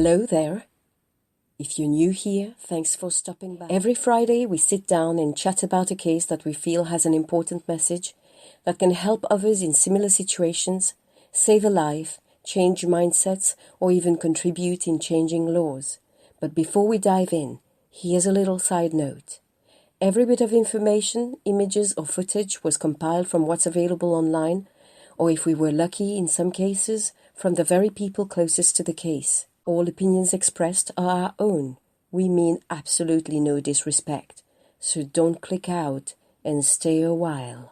Hello there. If you're new here, thanks for stopping by. Every Friday we sit down and chat about a case that we feel has an important message that can help others in similar situations, save a life, change mindsets, or even contribute in changing laws. But before we dive in, here's a little side note. Every bit of information, images or footage was compiled from what's available online, or if we were lucky in some cases, from the very people closest to the case. All opinions expressed are our own. We mean absolutely no disrespect. So don't click out and stay a while.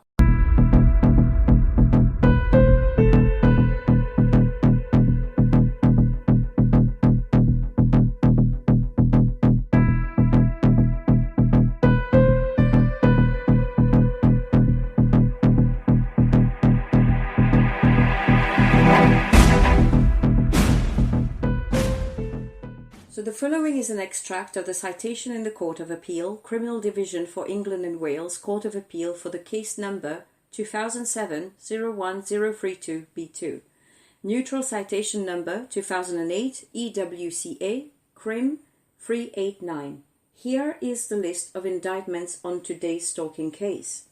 So the following is an extract of the citation in the Court of Appeal, Criminal Division for England and Wales, Court of Appeal for the case number 2007-01032B2. Neutral citation number 2008 EWCA, Crim 389. Here is the list of indictments on today's stalking case.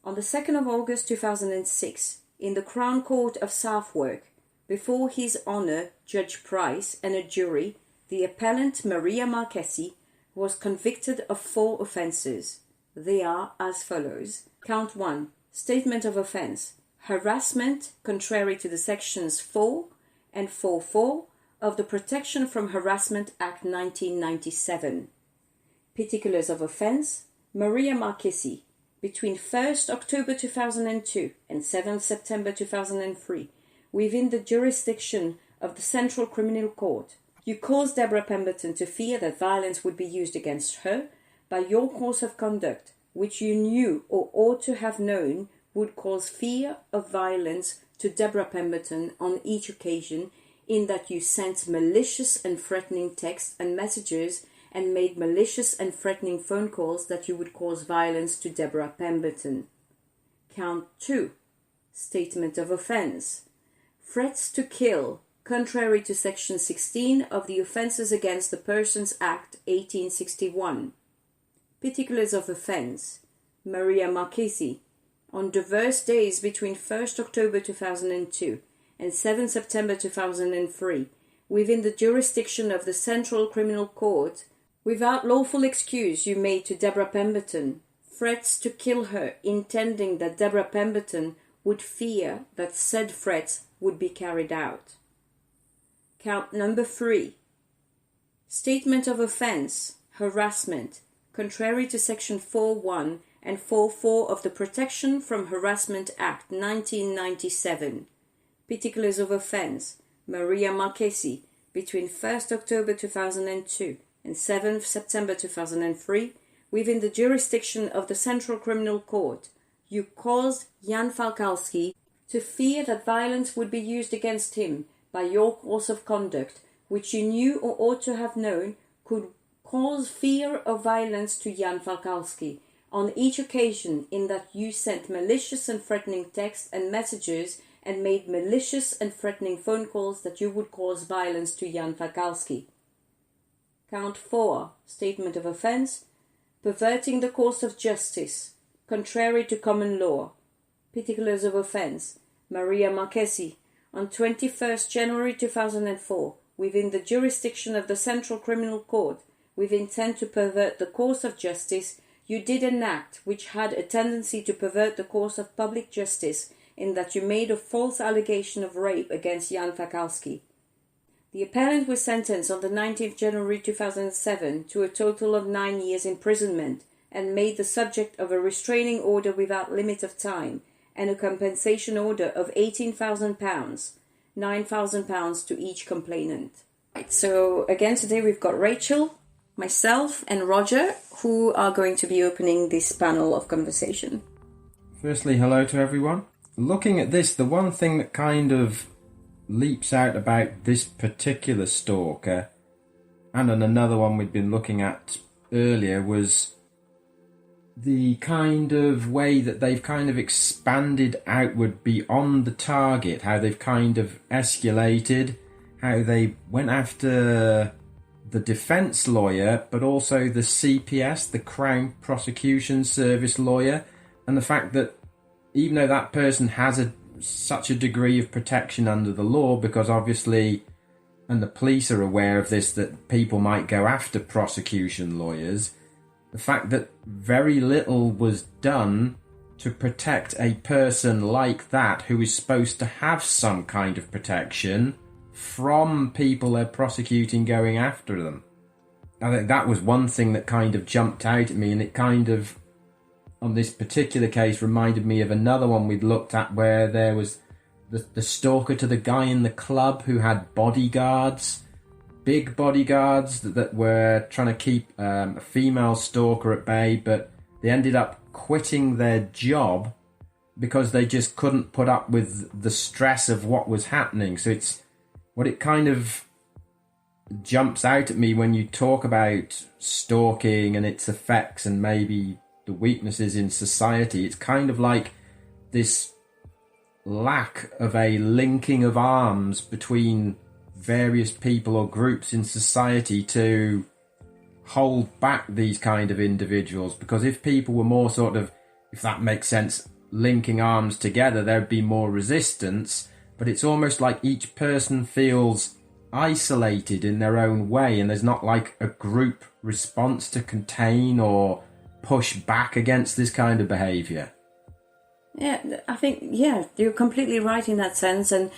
On the 2nd of August 2006, in the Crown Court of Southwark, before His Honour Judge Price and a jury, the appellant Maria Marchesi was convicted of 4 offences. They are as follows. Count 1. Statement of offence. Harassment contrary to the sections 4 and 4.4 of the Protection from Harassment Act 1997. Particulars of offence. Maria Marchesi, between 1st October 2002 and 7th September 2003, within the jurisdiction of the Central Criminal Court, you caused Deborah Pemberton to fear that violence would be used against her by your course of conduct, which you knew or ought to have known would cause fear of violence to Deborah Pemberton on each occasion, in that you sent malicious and threatening texts and messages and made malicious and threatening phone calls that you would cause violence to Deborah Pemberton. Count 2. Statement of offence. Threats to kill, contrary to Section 16 of the Offences Against the Persons Act 1861. Particulars of offence. Maria Marchesi, on diverse days between 1st October 2002 and 7th September 2003, within the jurisdiction of the Central Criminal Court, without lawful excuse you made to Deborah Pemberton threats to kill her, intending that Deborah Pemberton would fear that said threats would be carried out. Count number 3. Statement of offence, harassment, contrary to Section 4.1 and 4.4 of the Protection from Harassment Act 1997. Particulars of offence. Maria Marchesi, between 1st October 2002 and 7th September 2003, within the jurisdiction of the Central Criminal Court, you caused Jan Falkowski to fear that violence would be used against him by your course of conduct, which you knew or ought to have known could cause fear of violence to Jan Falkowski on each occasion, in that you sent malicious and threatening texts and messages and made malicious and threatening phone calls that you would cause violence to Jan Falkowski. Count 4. Statement of offence. Perverting the course of justice, contrary to common law. Particulars of offence. Maria Marchesi, on 21st January 2004, within the jurisdiction of the Central Criminal Court, with intent to pervert the course of justice, you did an act which had a tendency to pervert the course of public justice, in that you made a false allegation of rape against Jan Falkowski. The appellant was sentenced on the 19th January 2007 to a total of 9 years imprisonment and made the subject of a restraining order without limit of time and a compensation order of £18,000, £9,000 to each complainant. Right, so again today we've got Rachel, myself and Roger, who are going to be opening this panel of conversation. Firstly, hello to everyone. Looking at this, the one thing that kind of leaps out about this particular stalker, and on another one we'd been looking at earlier, was the kind of way that they've kind of expanded outward beyond the target, how they've kind of escalated, how they went after the defence lawyer, but also the CPS, the Crown Prosecution Service lawyer, and the fact that even though that person has such a degree of protection under the law, because obviously, and the police are aware of this, that people might go after prosecution lawyers, the fact that very little was done to protect a person like that who is supposed to have some kind of protection from people they're prosecuting going after them. I think that was one thing that kind of jumped out at me, and it kind of, on this particular case, reminded me of another one we'd looked at where there was the stalker to the guy in the club who had bodyguards, big bodyguards that were trying to keep a female stalker at bay, but they ended up quitting their job because they just couldn't put up with the stress of what was happening. So it's what it kind of jumps out at me when you talk about stalking and its effects and maybe the weaknesses in society. It's kind of like this lack of a linking of arms between various people or groups in society to hold back these kind of individuals, because if people were more sort of, if that makes sense, linking arms together, there'd be more resistance. But it's almost like each person feels isolated in their own way, and there's not like a group response to contain or push back against this kind of behaviour. Yeah, I think, you're completely right in that sense, and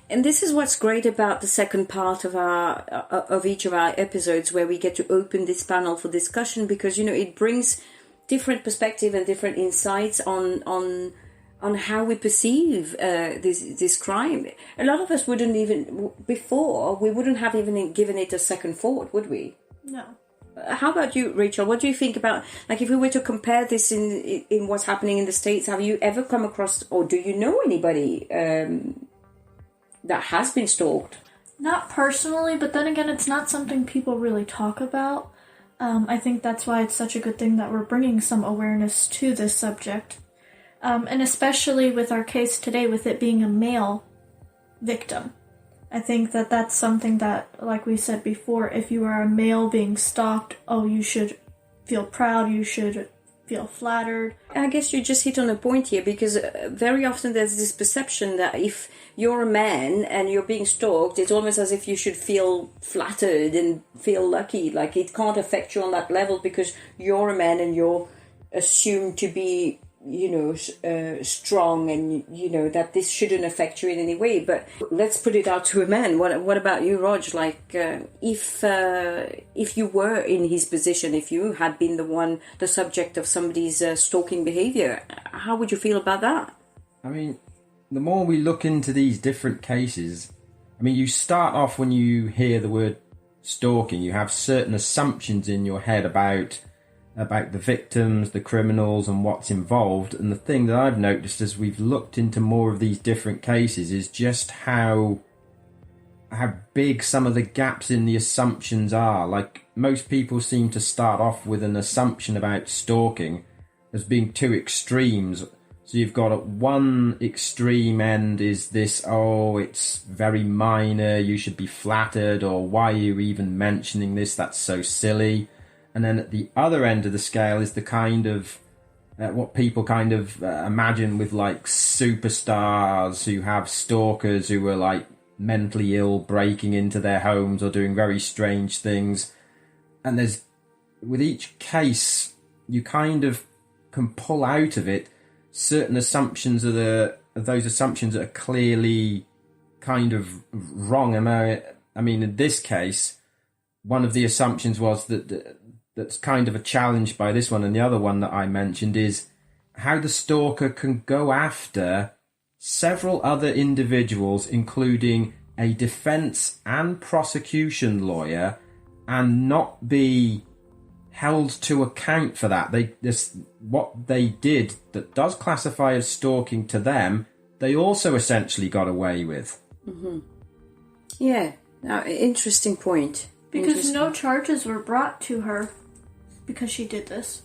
this is what's great about the second part of each of our episodes, where we get to open this panel for discussion, because it brings different perspective and different insights on how we perceive this crime. A lot of us wouldn't even have even given it a second thought, would we? No. How about you, Rachel? What do you think about, like, if we were to compare this in what's happening in the States, have you ever come across, or do you know anybody that has been stalked? Not personally, but then again, it's not something people really talk about. I think that's why it's such a good thing that we're bringing some awareness to this subject. And especially with our case today, with it being a male victim. I think that that's something that, like we said before, if you are a male being stalked, you should feel proud, you should feel flattered. I guess you just hit on a point here, because very often there's this perception that if you're a man and you're being stalked, it's almost as if you should feel flattered and feel lucky. Like, it can't affect you on that level because you're a man and you're assumed to be, strong, and that this shouldn't affect you in any way. But let's put it out to a man. What about you, Rog? Like, if you were in his position, if you had been the subject of somebody's stalking behavior, how would you feel about that? I mean, the more we look into these different cases, you start off, when you hear the word stalking, you have certain assumptions in your head about the victims, the criminals, and what's involved. And the thing that I've noticed as we've looked into more of these different cases is just how big some of the gaps in the assumptions are. Like, most people seem to start off with an assumption about stalking as being two extremes. So you've got at one extreme end is this, it's very minor, you should be flattered, or why are you even mentioning this, that's so silly. And then at the other end of the scale is the kind of what people kind of imagine with, like, superstars who have stalkers who are, like, mentally ill, breaking into their homes or doing very strange things. And there's, with each case, you kind of can pull out of it certain assumptions those assumptions that are clearly kind of wrong. In this case, one of the assumptions was that's kind of a challenge by this one, and the other one that I mentioned is how the stalker can go after several other individuals, including a defence and prosecution lawyer, and not be held to account for that. What they did that does classify as stalking to them, they also essentially got away with. Mm-hmm. Yeah, interesting point. Because no charges were brought to her because she did this.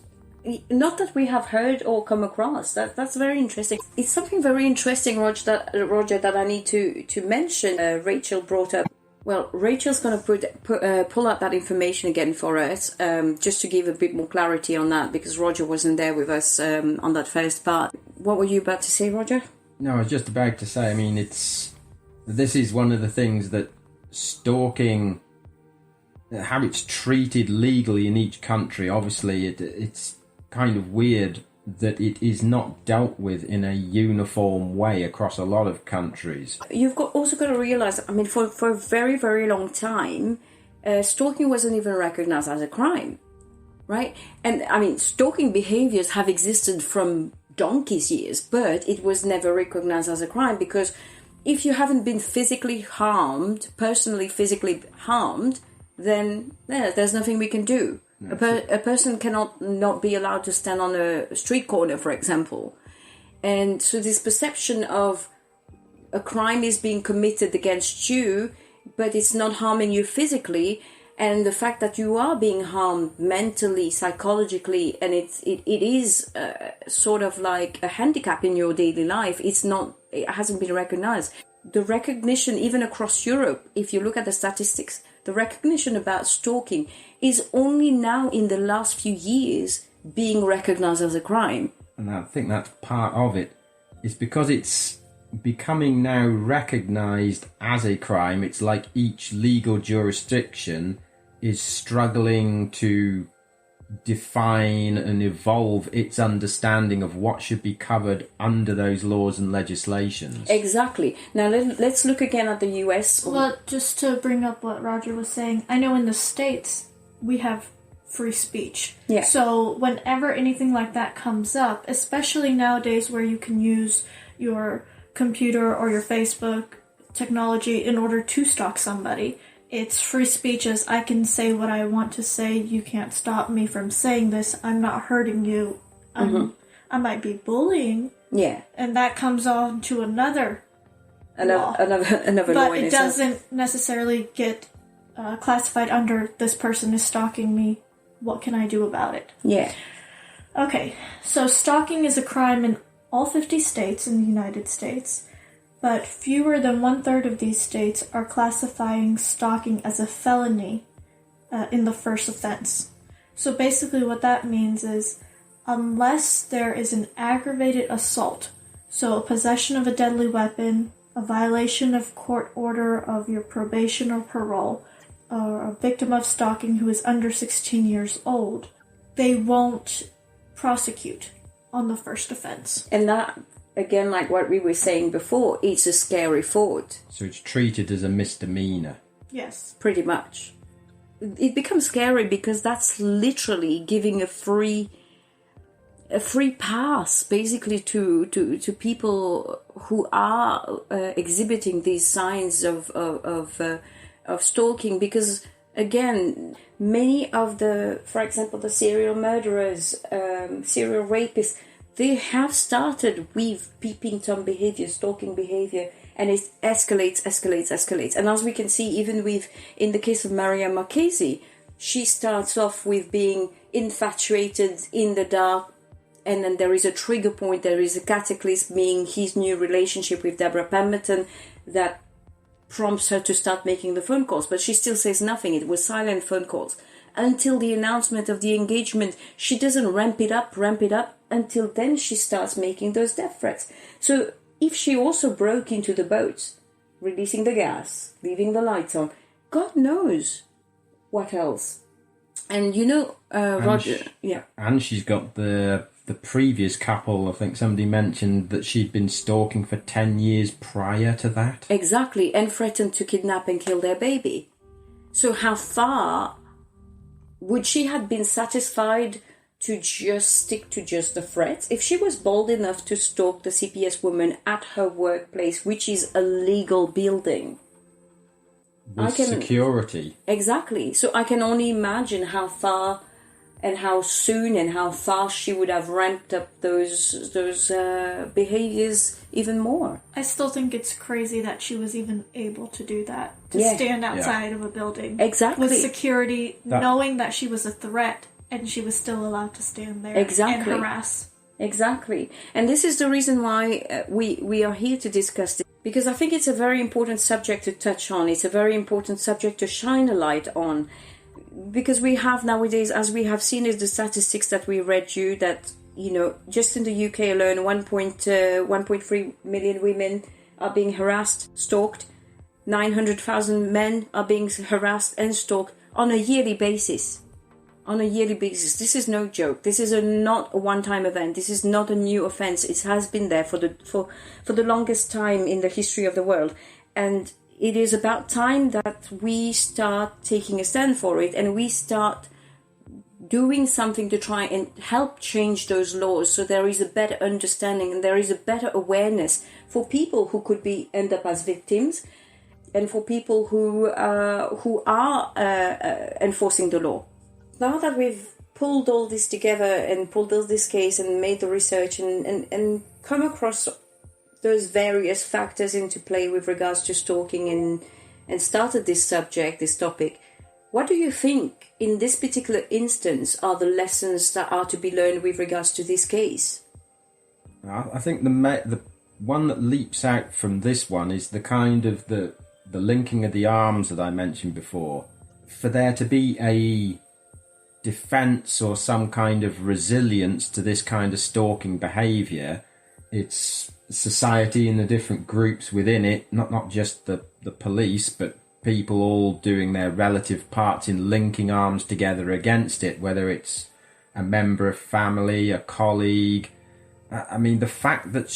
Not that we have heard or come across. That's very interesting. It's something very interesting, Roger, that I need to mention. Rachel brought up Well, Rachel's going to pull out that information again for us, just to give a bit more clarity on that, because Roger wasn't there with us on that first part. What were you about to say, Roger? No, I was just about to say, I mean, this is one of the things that stalking, how it's treated legally in each country. Obviously, it's kind of weird that it is not dealt with in a uniform way across a lot of countries. You've also got to realise, I mean, for a very, very long time, stalking wasn't even recognised as a crime, right? And, I mean, stalking behaviours have existed from donkey's years, but it was never recognised as a crime, because if you haven't been physically harmed, personally physically harmed, then there's nothing we can do. A person cannot not be allowed to stand on a street corner, for example. And so this perception of a crime is being committed against you, but it's not harming you physically, and the fact that you are being harmed mentally, psychologically, and it is sort of like a handicap in your daily life, it hasn't been recognized. The recognition, even across Europe, if you look at the statistics, the recognition about stalking is only now in the last few years being recognized as a crime. And I think that's part of it. It's because it's becoming now recognized as a crime. It's like each legal jurisdiction is struggling to define and evolve its understanding of what should be covered under those laws and legislations. Exactly. Now let's look again at the US. Well, just to bring up what Roger was saying, I know in the States we have free speech. Yeah. So whenever anything like that comes up, especially nowadays where you can use your computer or your Facebook technology in order to stalk somebody, it's free speech, as I can say what I want to say. You can't stop me from saying this. I'm not hurting you. I might be bullying. Yeah. And that comes on to another law. Another law. But it doesn't necessarily get classified under this person is stalking me. What can I do about it? Yeah. Okay, so stalking is a crime in all 50 states in the United States. But fewer than 1/3 of these states are classifying stalking as a felony in the first offense. So basically what that means is, unless there is an aggravated assault, so a possession of a deadly weapon, a violation of court order of your probation or parole, or a victim of stalking who is under 16 years old, they won't prosecute on the first offense. And that, again, like what we were saying before, it's a scary thought. So it's treated as a misdemeanor. Yes. Pretty much. It becomes scary because that's literally giving a free pass, basically, to people who are exhibiting these signs of stalking. Because, again, many of for example, the serial murderers, serial rapists, they have started with peeping Tom behavior, stalking behavior, and it escalates. And as we can see, even in the case of Maria Marchese, she starts off with being infatuated in the dark, and then there is a trigger point, there is a cataclysm, being his new relationship with Deborah Pemberton, that prompts her to start making the phone calls. But she still says nothing. It was silent phone calls. Until the announcement of the engagement, she doesn't ramp it up, until then she starts making those death threats. So if she also broke into the boat, releasing the gas, leaving the lights on, God knows what else. And Roger, yeah. And she's got the previous couple. I think somebody mentioned that she'd been stalking for 10 years prior to that. Exactly, and threatened to kidnap and kill their baby. So how far would she have been satisfied to just stick to just the threats? If she was bold enough to stalk the CPS woman at her workplace, which is a legal building. With security. Exactly. So I can only imagine how far and how soon and how fast she would have ramped up those behaviors even more. I still think it's crazy that she was even able to do that. To stand outside of a building. Exactly. With security, knowing that she was a threat, and she was still allowed to stand there and harass. Exactly. And this is the reason why we are here to discuss this. because I think it's a very important subject to touch on. It's a very important subject to shine a light on, because we have nowadays, as we have seen in the statistics that we read you, that, you know, just in the UK alone, 1.3 million women are being harassed, stalked. 900,000 men are being harassed and stalked on a yearly basis. On a yearly basis. This is no joke. This is not a one-time event. This is not a new offense. It has been there for the longest time in the history of the world. And it is about time that we start taking a stand for it, and we start doing something to try and help change those laws, so there is a better understanding and there is a better awareness for people who could end up as victims, and for people who are enforcing the law. Now that we've pulled all this together and pulled all this case and made the research and come across those various factors into play with regards to stalking and started this subject, this topic, what do you think in this particular instance are the lessons that are to be learned with regards to this case? I think the one that leaps out from this one is the kind of the linking of the arms that I mentioned before. For there to be a defense or some kind of resilience to this kind of stalking behavior, it's society and the different groups within it, not just the police, but people all doing their relative parts in linking arms together against it, whether it's a member of family, a colleague. I mean, the fact that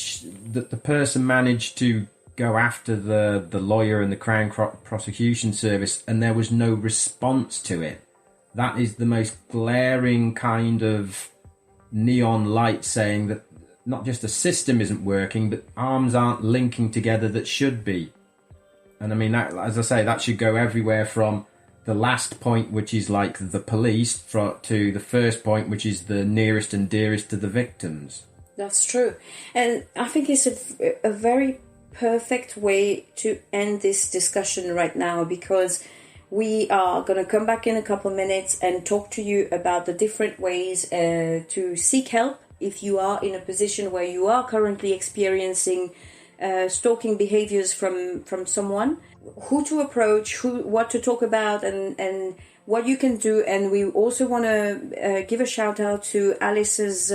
that the person managed to go after the lawyer and the Crown Prosecution Service and there was no response to it, that is the most glaring kind of neon light saying that not just the system isn't working, but arms aren't linking together that should be. And I mean, that, as I say, that should go everywhere from the last point, which is like the police, to the first point, which is the nearest and dearest to the victims. That's true. And I think it's a very perfect way to end this discussion right now, because we are going to come back in a couple of minutes and talk to you about the different ways to seek help if you are in a position where you are currently experiencing stalking behaviors from someone, who to approach, what to talk about, and what you can do. And we also want to give a shout out to Alice's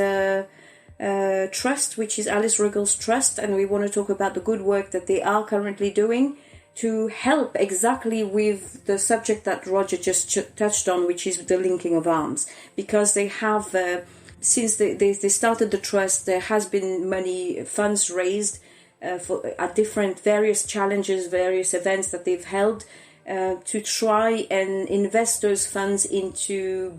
trust, which is Alice Ruggles Trust, and we want to talk about the good work that they are currently doing to help exactly with the subject that Roger just touched on, which is the linking of arms, because they have since they started the trust, there has been funds raised for at different various challenges, various events that they've held to try and invest those funds into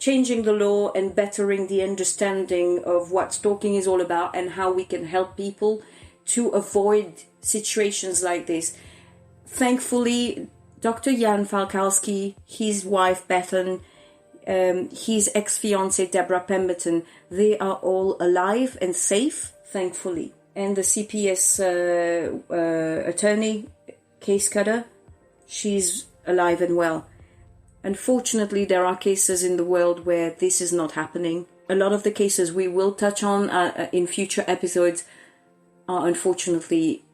changing the law and bettering the understanding of what stalking is all about and how we can help people to avoid situations like this. Thankfully, Dr. Jan Falkowski, his wife Bethan, his ex-fiancée Deborah Pemberton, they are all alive and safe, thankfully. And the CPS attorney, Case Cutter, she's alive and well. Unfortunately, there are cases in the world where this is not happening. A lot of the cases we will touch on in future episodes are unfortunately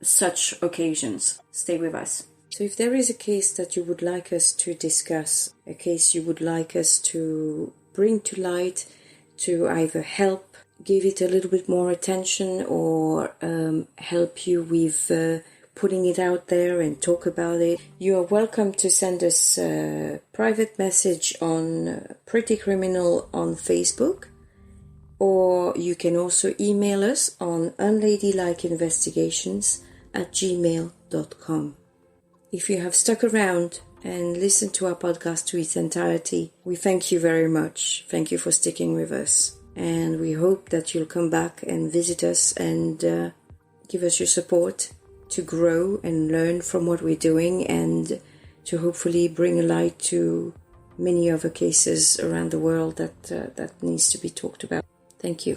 such occasions. Stay with us. So if there is a case that you would like us to discuss, a case you would like us to bring to light, to either help, give it a little bit more attention, or help you with putting it out there and talk about it, you are welcome to send us a private message on Pretty Criminal on Facebook, or you can also email us on unladylikeinvestigations@gmail.com. If you have stuck around and listened to our podcast to its entirety, we thank you very much. Thank you for sticking with us. And we hope that you'll come back and visit us and give us your support to grow and learn from what we're doing, and to hopefully bring a light to many other cases around the world that needs to be talked about. Thank you.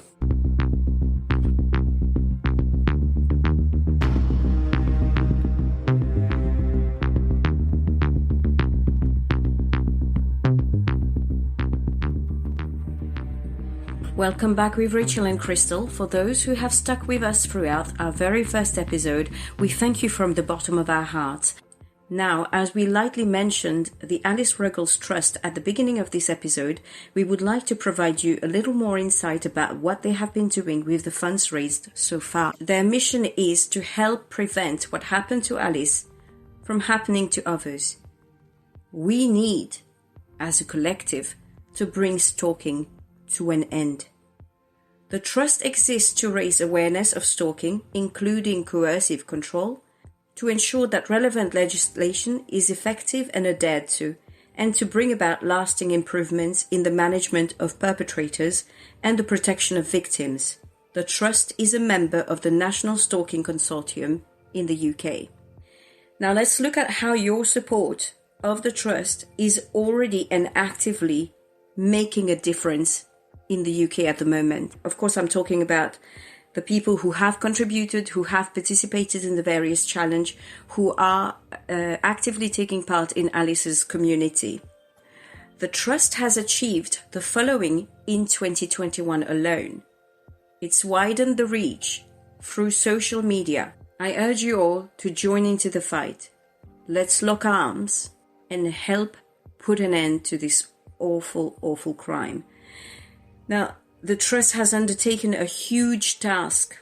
Welcome back with Rachel and Crystal. For those who have stuck with us throughout our very first episode, we thank you from the bottom of our hearts. Now, as we lightly mentioned the Alice Ruggles Trust at the beginning of this episode, we would like to provide you a little more insight about what they have been doing with the funds raised so far. Their mission is to help prevent what happened to Alice from happening to others. We need, as a collective, to bring stalking to an end. The trust exists to raise awareness of stalking, including coercive control, to ensure that relevant legislation is effective and adhered to, and to bring about lasting improvements in the management of perpetrators and the protection of victims. The trust is a member of the National Stalking Consortium in the UK. Now let's look at how your support of the trust is already and actively making a difference in the UK at the moment. Of course, I'm talking about the people who have contributed, who have participated in the various challenge, who are actively taking part in Alice's community. The trust has achieved the following in 2021 alone. It's widened the reach through social media. I urge you all to join into the fight. Let's lock arms and help put an end to this awful, awful crime. Now, the Trust has undertaken a huge task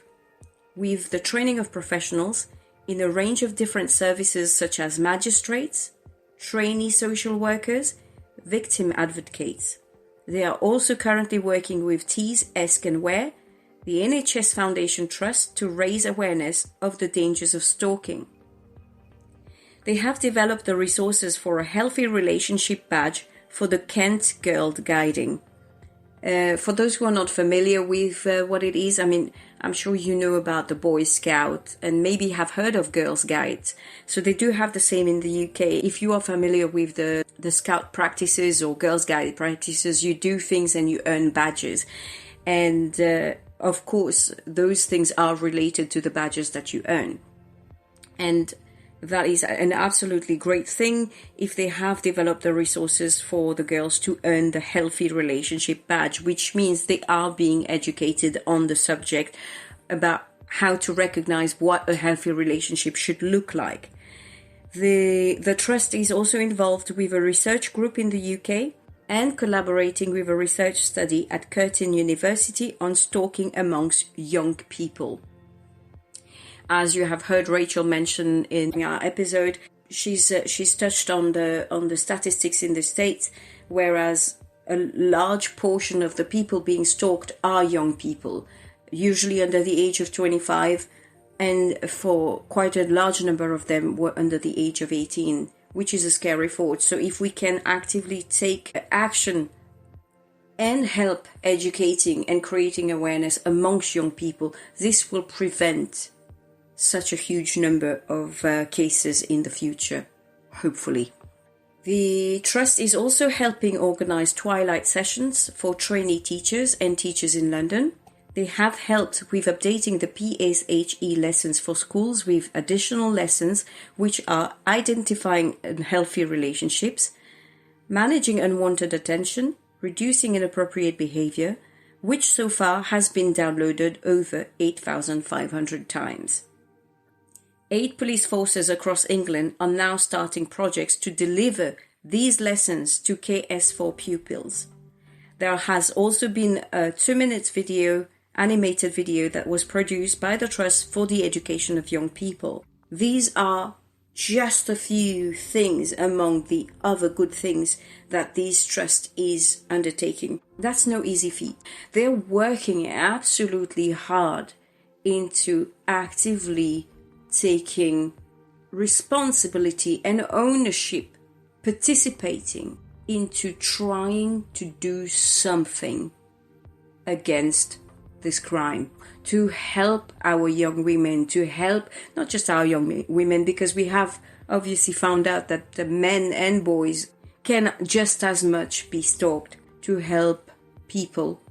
with the training of professionals in a range of different services such as magistrates, trainee social workers, victim advocates. They are also currently working with Tees, Esk and Ware, the NHS Foundation Trust, to raise awareness of the dangers of stalking. They have developed the resources for a healthy relationship badge for the Kent Girl Guiding. For those who are not familiar with what it is, I mean, I'm sure you know about the Boy Scout and maybe have heard of Girls Guides. So they do have the same in the UK. If you are familiar with the Scout practices or Girls Guide practices, you do things and you earn badges. And of course, those things are related to the badges that you earn. And that is an absolutely great thing if they have developed the resources for the girls to earn the healthy relationship badge, which means they are being educated on the subject about how to recognize what a healthy relationship should look like. The trust is also involved with a research group in the UK and collaborating with a research study at Curtin University on stalking amongst young people. As you have heard Rachel mention in our episode, she's touched on the statistics in the States, whereas a large portion of the people being stalked are young people, usually under the age of 25, and for quite a large number of them were under the age of 18, which is a scary thought. So if we can actively take action and help educating and creating awareness amongst young people, this will prevent such a huge number of cases in the future, hopefully. The Trust is also helping organise twilight sessions for trainee teachers and teachers in London. They have helped with updating the PSHE lessons for schools with additional lessons which are identifying unhealthy relationships, managing unwanted attention, reducing inappropriate behaviour, which so far has been downloaded over 8,500 times. 8 police forces across England are now starting projects to deliver these lessons to KS4 pupils. There has also been a 2-minute animated video that was produced by the Trust for the education of young people. These are just a few things among the other good things that this Trust is undertaking. That's no easy feat. They're working absolutely hard into actively taking responsibility and ownership, participating into trying to do something against this crime, to help our young women, to help not just our young women, because we have obviously found out that the men and boys can just as much be stalked, to help people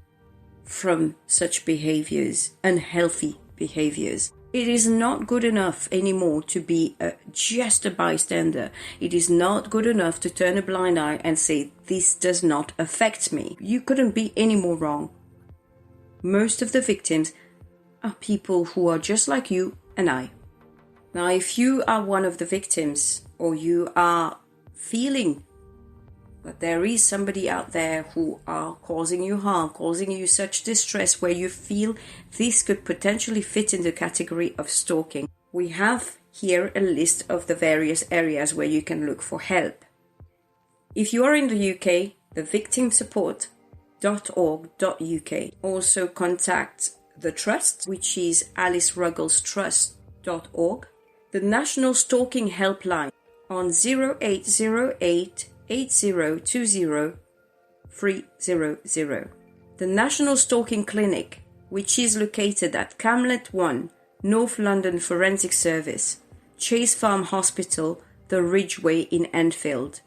from such behaviors, unhealthy behaviors. It is not good enough anymore to be just a bystander. It is not good enough to turn a blind eye and say, this does not affect me. You couldn't be any more wrong. Most of the victims are people who are just like you and I. Now, if you are one of the victims, or you are feeling that there is somebody out there who are causing you harm, causing you such distress where you feel this could potentially fit in the category of stalking, we have here a list of the various areas where you can look for help. If you are in the UK, the victimsupport.org.uk. Also contact the Trust, which is alicerugglstrust.org. The National Stalking Helpline on 0808 8020 300. The National Stalking Clinic, which is located at Camlet 1, North London Forensic Service, Chase Farm Hospital, the Ridgeway in Enfield.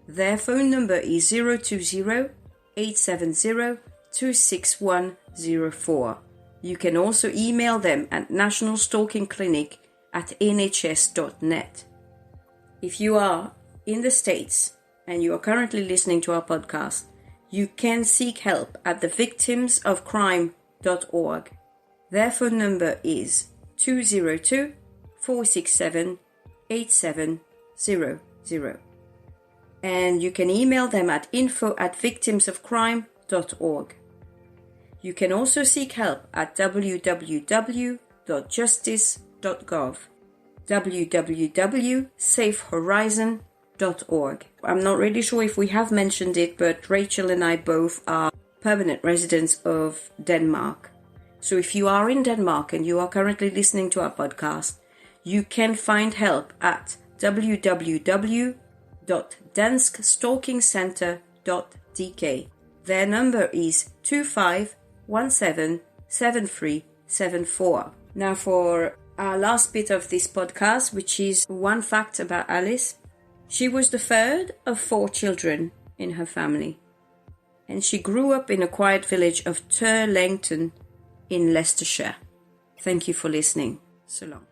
Their phone number is 020 870 26104. You can also email them at nationalstalkingclinic@nhs.net. If you are in the States and you are currently listening to our podcast, you can seek help at the victimsofcrime.org. Their phone number is 202 467 8700. And you can email them at info@victimsofcrime.org. You can also seek help at www.justice.gov, www.safehorizon.org. I'm not really sure if we have mentioned it, but Rachel and I both are permanent residents of Denmark. So if you are in Denmark and you are currently listening to our podcast, you can find help at www.danskstalkingcenter.dk. Their number is 25177374. Now for our last bit of this podcast, which is one fact about Alice. She was the third of 4 children in her family, and she grew up in a quiet village of Turlington in Leicestershire. Thank you for listening. So long.